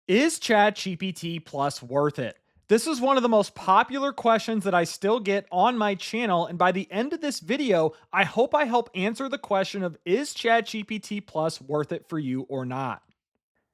Is ChatGPT Plus worth it? This is one of the most popular questions that I still get on my channel, and by the end of this video, I hope I help answer the question of is ChatGPT Plus worth it for you or not?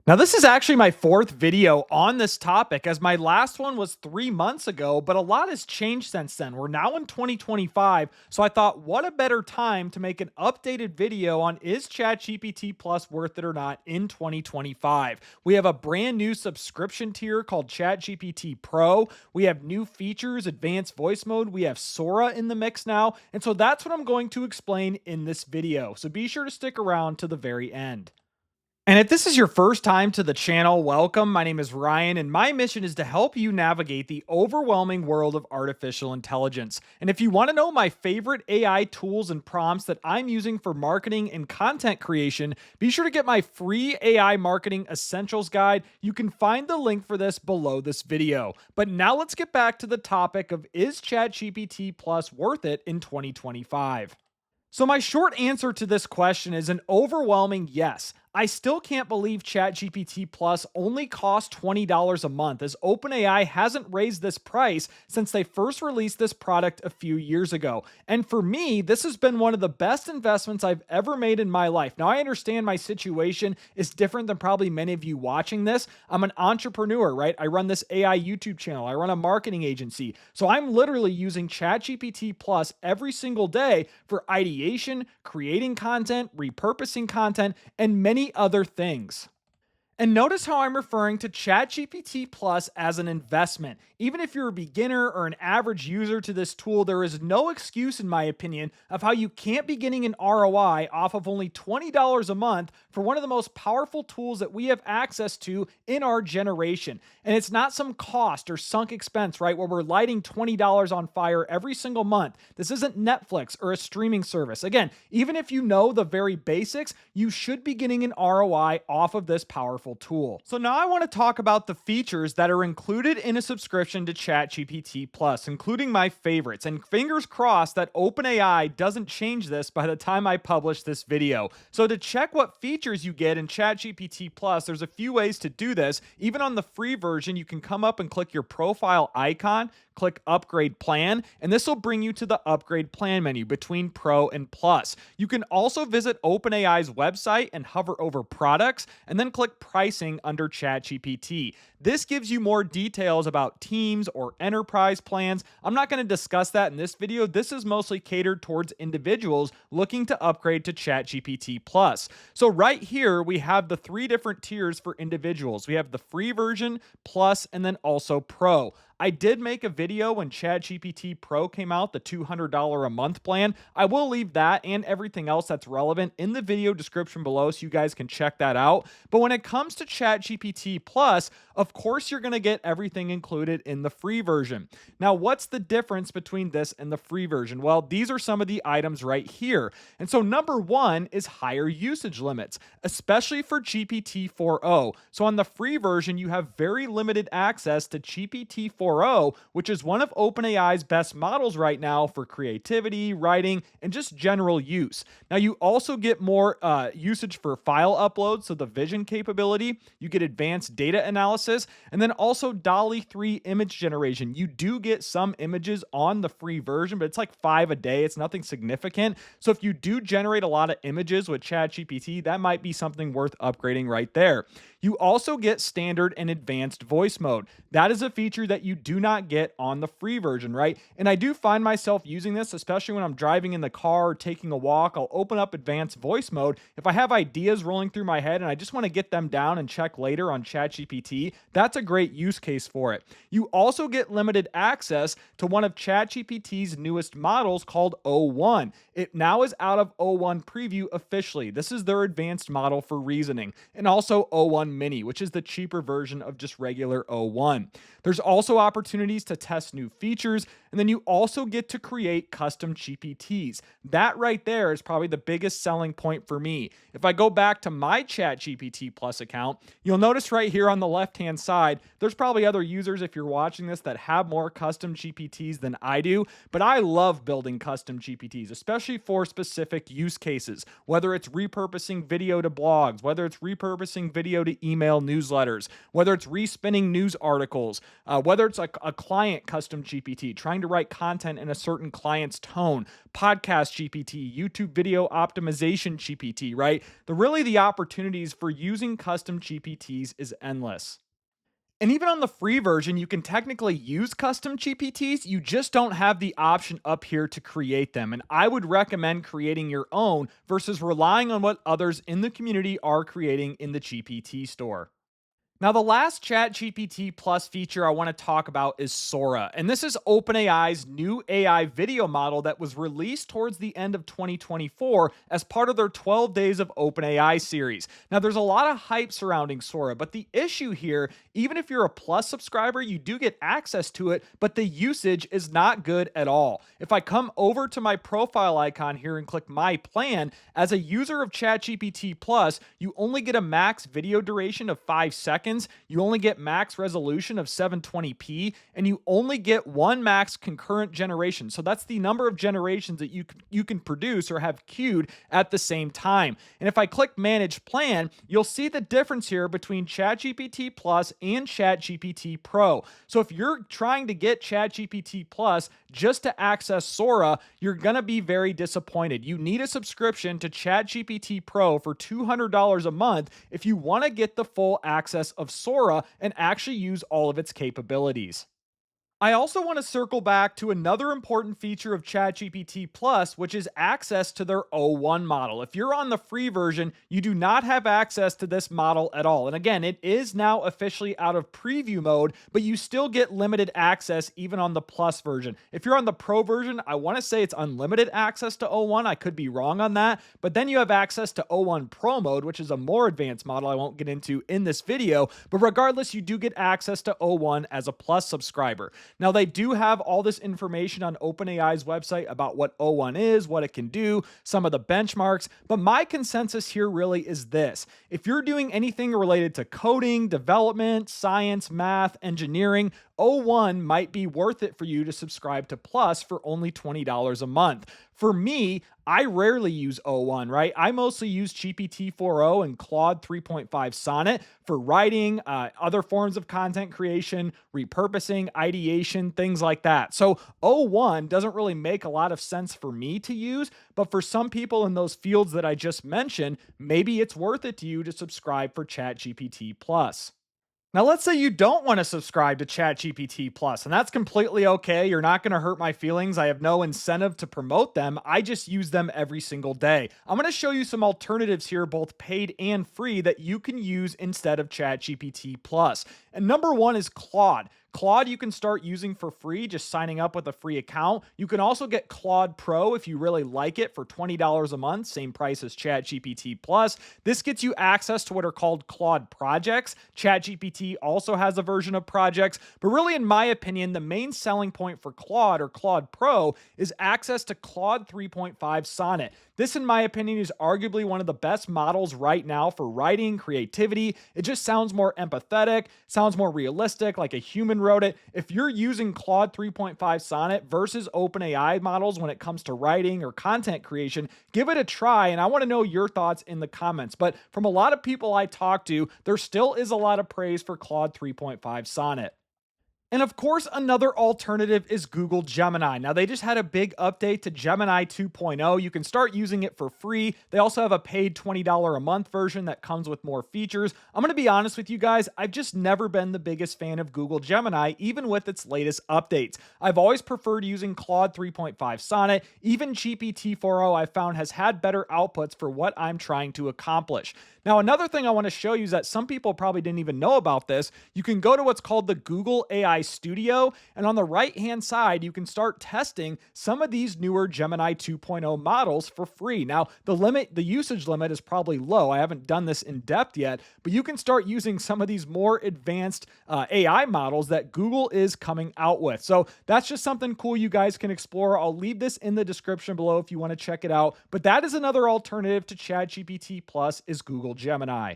Now, this is actually my fourth video on this topic, as my last one was 3 months ago, but a lot has changed since then. We're now in 2025, so I thought, what a better time to make an updated video on is ChatGPT Plus worth it or not in 2025. We have a brand new subscription tier called ChatGPT Pro. We have new features, advanced voice mode. We have Sora in the mix now, and so that's what I'm going to explain in this video. So be sure to stick around to the very end. And if this is your first time to the channel, welcome. My name is Ryan, and my mission is to help you navigate the overwhelming world of artificial intelligence. And if you want to know my favorite AI tools and prompts that I'm using for marketing and content creation, be sure to get my free AI Marketing Essentials Guide. You can find the link for this below this video. But now let's get back to the topic of is ChatGPT Plus worth it in 2025? So, my short answer to this question is an overwhelming yes. I still can't believe ChatGPT Plus only costs $20 a month, as OpenAI hasn't raised this price since they first released this product a few years ago. And for me, this has been one of the best investments I've ever made in my life. Now, I understand my situation is different than probably many of you watching this. I'm an entrepreneur, right? I run this AI YouTube channel, I run a marketing agency. So, I'm literally using ChatGPT Plus every single day for ideation, creating content, repurposing content, and many other things. And notice how I'm referring to ChatGPT Plus as an investment. Even if you're a beginner or an average user to this tool, there is no excuse, in my opinion, of how you can't be getting an ROI off of only $20 a month for one of the most powerful tools that we have access to in our generation. And it's not some cost or sunk expense, right, where we're lighting $20 on fire every single month. This isn't Netflix or a streaming service. Again, even if you know the very basics, you should be getting an ROI off of this powerful tool. So now I want to talk about the features that are included in a subscription to ChatGPT Plus, including my favorites. And fingers crossed that OpenAI doesn't change this by the time I publish this video. So to check what features you get in ChatGPT Plus, there's a few ways to do this. Even on the free version, you can come up and click your profile icon, click upgrade plan, and this will bring you to the upgrade plan menu between Pro and Plus. You can also visit OpenAI's website and hover over products and then click pricing under ChatGPT. This gives you more details about teams or enterprise plans. I'm not going to discuss that in this video. This is mostly catered towards individuals looking to upgrade to ChatGPT Plus. So right here, we have the three different tiers for individuals. We have the free version, Plus, and then also Pro. I did make a video when ChatGPT Pro came out, the $200 a month plan. I will leave that and everything else that's relevant in the video description below so you guys can check that out. But when it comes to ChatGPT Plus, of course you're going to get everything included in the free version. Now, what's the difference between this and the free version? Well, these are some of the items right here. And so number one is higher usage limits, especially for GPT-4o. So on the free version, you have very limited access to GPT-4o, which is one of OpenAI's best models right now for creativity, writing, and just general use. Now, you also get more usage for file uploads, so the vision capability. You get advanced data analysis, and then also DALL-E 3 image generation. You do get some images on the free version, but it's like 5 a day. It's nothing significant. So if you do generate a lot of images with ChatGPT, that might be something worth upgrading right there. You also get standard and advanced voice mode. That is a feature that you do not get on the free version, right? And I do find myself using this, especially when I'm driving in the car or taking a walk. I'll open up advanced voice mode. If I have ideas rolling through my head and I just want to get them down and check later on ChatGPT, that's a great use case for it. You also get limited access to one of ChatGPT's newest models called O1. It now is out of O1 preview officially. This is their advanced model for reasoning. And also O1 Mini, which is the cheaper version of just regular O1. There's also opportunities to test new features, And then you also get to create custom GPTs. That right there is probably the biggest selling point for me. If I go back to my ChatGPT Plus account, you'll notice right here on the left-hand side, there's probably other users if you're watching this that have more custom GPTs than I do, but I love building custom GPTs, especially for specific use cases, whether it's repurposing video to blogs, whether it's repurposing video to email newsletters, whether it's respinning news articles, whether it's like a client custom GPT, trying to write content in a certain client's tone, podcast GPT, YouTube video optimization GPT, right? The opportunities for using custom GPTs is endless. And even on the free version, you can technically use custom GPTs. You just don't have the option up here to create them. And I would recommend creating your own versus relying on what others in the community are creating in the GPT store. Now, the last ChatGPT Plus feature I want to talk about is Sora. And this is OpenAI's new AI video model that was released towards the end of 2024 as part of their 12 Days of OpenAI series. Now, there's a lot of hype surrounding Sora, but the issue here, even if you're a Plus subscriber, you do get access to it, but the usage is not good at all. If I come over to my profile icon here and click My Plan, as a user of ChatGPT Plus, you only get a max video duration of 5 seconds. You only get max resolution of 720p, and you only get one max concurrent generation. So that's the number of generations that you can produce or have queued at the same time. And if I click Manage Plan, you'll see the difference here between ChatGPT Plus and ChatGPT Pro. So if you're trying to get ChatGPT Plus just to access Sora, you're going to be very disappointed. You need a subscription to ChatGPT Pro for $200 a month if you want to get the full access of Sora and actually use all of its capabilities. I also want to circle back to another important feature of ChatGPT Plus, which is access to their O1 model. If you're on the free version, you do not have access to this model at all. And again, it is now officially out of preview mode, but you still get limited access even on the Plus version. If you're on the Pro version, I want to say it's unlimited access to O1. I could be wrong on that, but then you have access to O1 Pro mode, which is a more advanced model I won't get into in this video. But regardless, you do get access to O1 as a Plus subscriber. Now, they do have all this information on OpenAI's website about what O1 is, what it can do, some of the benchmarks, but my consensus here really is this. If you're doing anything related to coding, development, science, math, engineering, O1 might be worth it for you to subscribe to Plus for only $20 a month. For me, I rarely use O1, right? I mostly use GPT-4o and Claude 3.5 Sonnet for writing, other forms of content creation, repurposing, ideation, things like that. So O1 doesn't really make a lot of sense for me to use, but for some people in those fields that I just mentioned, maybe it's worth it to you to subscribe for ChatGPT Plus. Now, let's say you don't want to subscribe to ChatGPT Plus, and that's completely okay. You're not going to hurt my feelings. I have no incentive to promote them. I just use them every single day. I'm going to show you some alternatives here, both paid and free, that you can use instead of ChatGPT Plus. And number one is Claude. Claude you can start using for free, just signing up with a free account. You can also get Claude Pro if you really like it for $20 a month, same price as ChatGPT Plus. This gets you access to what are called Claude projects. ChatGPT also has a version of projects, but really, in my opinion, the main selling point for Claude or Claude Pro is access to Claude 3.5 Sonnet. This, in my opinion, is arguably one of the best models right now for writing, creativity. It just sounds more empathetic, sounds more realistic, like a human wrote it. If you're using Claude 3.5 Sonnet versus OpenAI models when it comes to writing or content creation, give it a try, and I want to know your thoughts in the comments. But from a lot of people I talk to, there still is a lot of praise for Claude 3.5 Sonnet. And of course, another alternative is Google Gemini. Now, they just had a big update to Gemini 2.0. You can start using it for free. They also have a paid $20 a month version that comes with more features. I'm going to be honest with you guys, I've just never been the biggest fan of Google Gemini, even with its latest updates. I've always preferred using Claude 3.5 Sonnet. Even GPT-4o I found has had better outputs for what I'm trying to accomplish. Now, another thing I want to show you is that some people probably didn't even know about this. You can go to what's called the Google AI Studio, and on the right hand side, you can start testing some of these newer Gemini 2.0 models for free. Now, the usage limit is probably low. I haven't done this in depth yet, but you can start using some of these more advanced AI models that Google is coming out with. So that's just something cool you guys can explore. I'll leave this in the description below if you want to check it out. But that is another alternative to ChatGPT Plus is Google Gemini.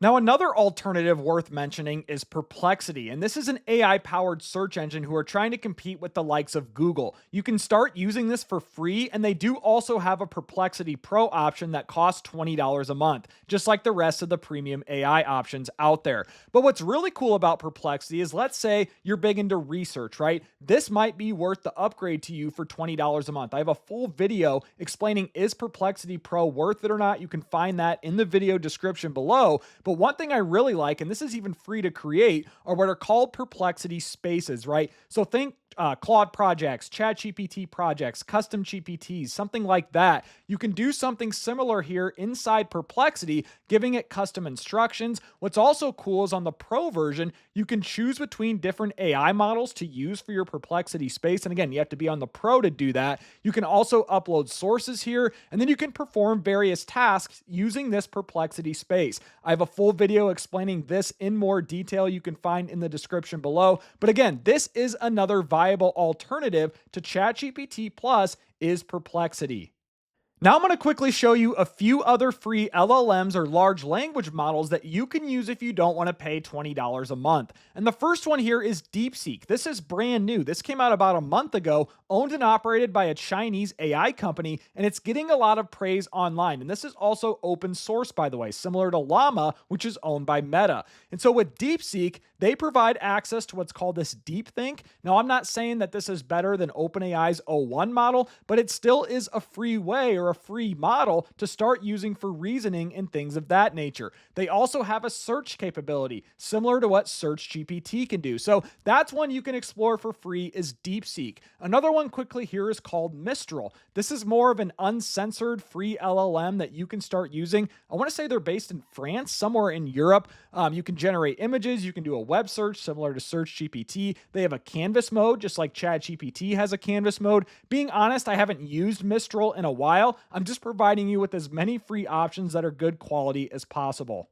Now, another alternative worth mentioning is Perplexity, and this is an AI powered search engine who are trying to compete with the likes of Google. You can start using this for free, and they do also have a Perplexity Pro option that costs $20 a month, just like the rest of the premium AI options out there. But what's really cool about Perplexity is, let's say you're big into research, right? This might be worth the upgrade to you for $20 a month. I have a full video explaining is Perplexity Pro worth it or not. You can find that in the video description below. But one thing I really like, and this is even free to create, are what are called Perplexity Spaces, right? So think Claude projects, ChatGPT projects, custom GPTs, something like that. You can do something similar here inside Perplexity, giving it custom instructions. What's also cool is on the Pro version, you can choose between different AI models to use for your Perplexity space. And again, you have to be on the Pro to do that. You can also upload sources here, and then you can perform various tasks using this Perplexity space. I have a full video explaining this in more detail you can find in the description below. But again, this is another viable alternative to ChatGPT Plus is Perplexity. Now I'm going to quickly show you a few other free LLMs or large language models that you can use if you don't want to pay $20 a month. And the first one here is DeepSeek. This is brand new. This came out about a month ago, owned and operated by a Chinese AI company, and it's getting a lot of praise online. And this is also open source, by the way, similar to Llama, which is owned by Meta. And so with DeepSeek, they provide access to what's called this DeepThink. Now, I'm not saying that this is better than OpenAI's O1 model, but it still is a free way or a free model to start using for reasoning and things of that nature. They also have a search capability similar to what Search GPT can do. So that's one you can explore for free is DeepSeek. Another one quickly here is called Mistral. This is more of an uncensored free LLM that you can start using. I want to say they're based in France, somewhere in Europe. You can generate images. You can do a web search similar to Search GPT. They have a canvas mode, just like ChatGPT has a canvas mode. Being honest, I haven't used Mistral in a while. I'm just providing you with as many free options that are good quality as possible.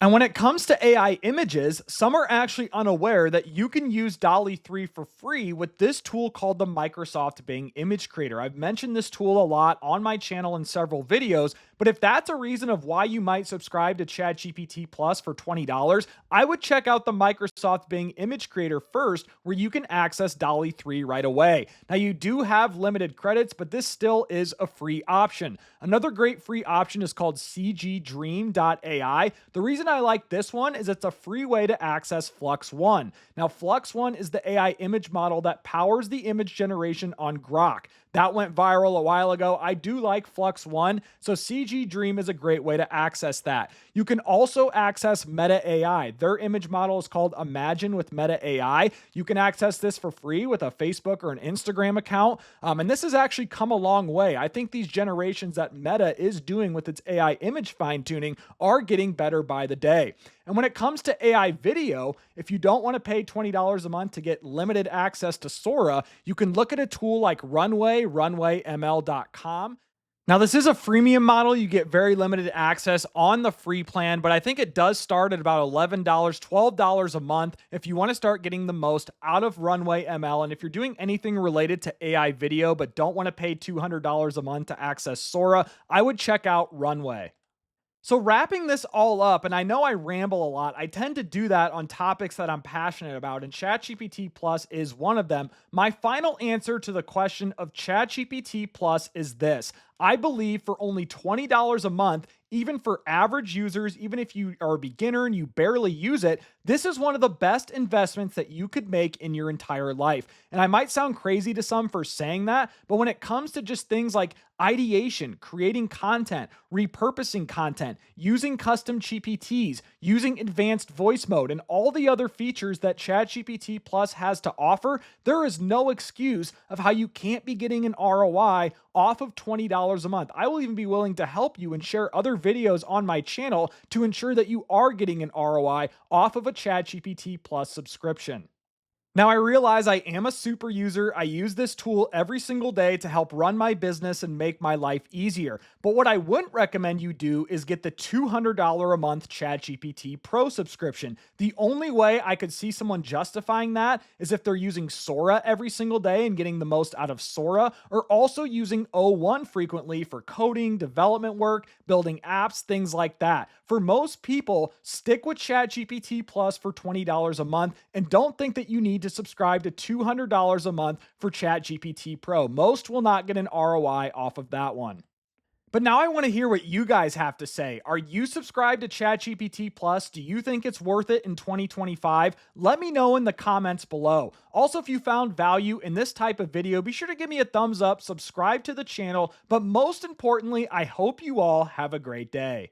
And when it comes to AI images, some are actually unaware that you can use DALL-E 3 for free with this tool called the Microsoft Bing Image Creator. I've mentioned this tool a lot on my channel in several videos, but if that's a reason of why you might subscribe to ChatGPT Plus for $20, I would check out the Microsoft Bing Image Creator first, where you can access DALL-E 3 right away. Now, you do have limited credits, but this still is a free option. Another great free option is called cgdream.ai. The reason I like this one is it's a free way to access Flux One. Now, Flux One is the AI image model that powers the image generation on Grok. That went viral a while ago. I do like Flux One, so CG Dream is a great way to access that. You can also access Meta AI. Their image model is called Imagine with Meta AI. You can access this for free with a Facebook or an Instagram account, and this has actually come a long way. I think these generations that Meta is doing with its AI image fine-tuning are getting better by the day. And when it comes to AI video, if you don't want to pay $20 a month to get limited access to Sora, you can look at a tool like runwayml.com. Now, this is a freemium model. You get very limited access on the free plan, but I think it does start at about $11, $12 a month if you want to start getting the most out of Runway ML. And if you're doing anything related to AI video but don't want to pay $200 a month to access Sora, I would check out Runway. So wrapping this all up, and I know I ramble a lot, I tend to do that on topics that I'm passionate about, and ChatGPT Plus is one of them. My final answer to the question of ChatGPT Plus is this. I believe for only $20 a month, even for average users, even if you are a beginner and you barely use it, this is one of the best investments that you could make in your entire life. And I might sound crazy to some for saying that, but when it comes to just things like ideation, creating content, repurposing content, using custom GPTs, using advanced voice mode, and all the other features that ChatGPT Plus has to offer, there is no excuse of how you can't be getting an ROI off of $20 $20 a month. I will even be willing to help you and share other videos on my channel to ensure that you are getting an ROI off of a ChatGPT Plus subscription. Now, I realize I am a super user. I use this tool every single day to help run my business and make my life easier. But what I wouldn't recommend you do is get the $200 a month ChatGPT Pro subscription. The only way I could see someone justifying that is if they're using Sora every single day and getting the most out of Sora, or also using O1 frequently for coding, development work, building apps, things like that. For most people, stick with ChatGPT Plus for $20 a month and don't think that you need to subscribe to $200 a month for ChatGPT Pro. Most will not get an ROI off of that one. But now I want to hear what you guys have to say. Are you subscribed to ChatGPT Plus? Do you think it's worth it in 2025? Let me know in the comments below. Also, if you found value in this type of video, be sure to give me a thumbs up, subscribe to the channel, but most importantly, I hope you all have a great day.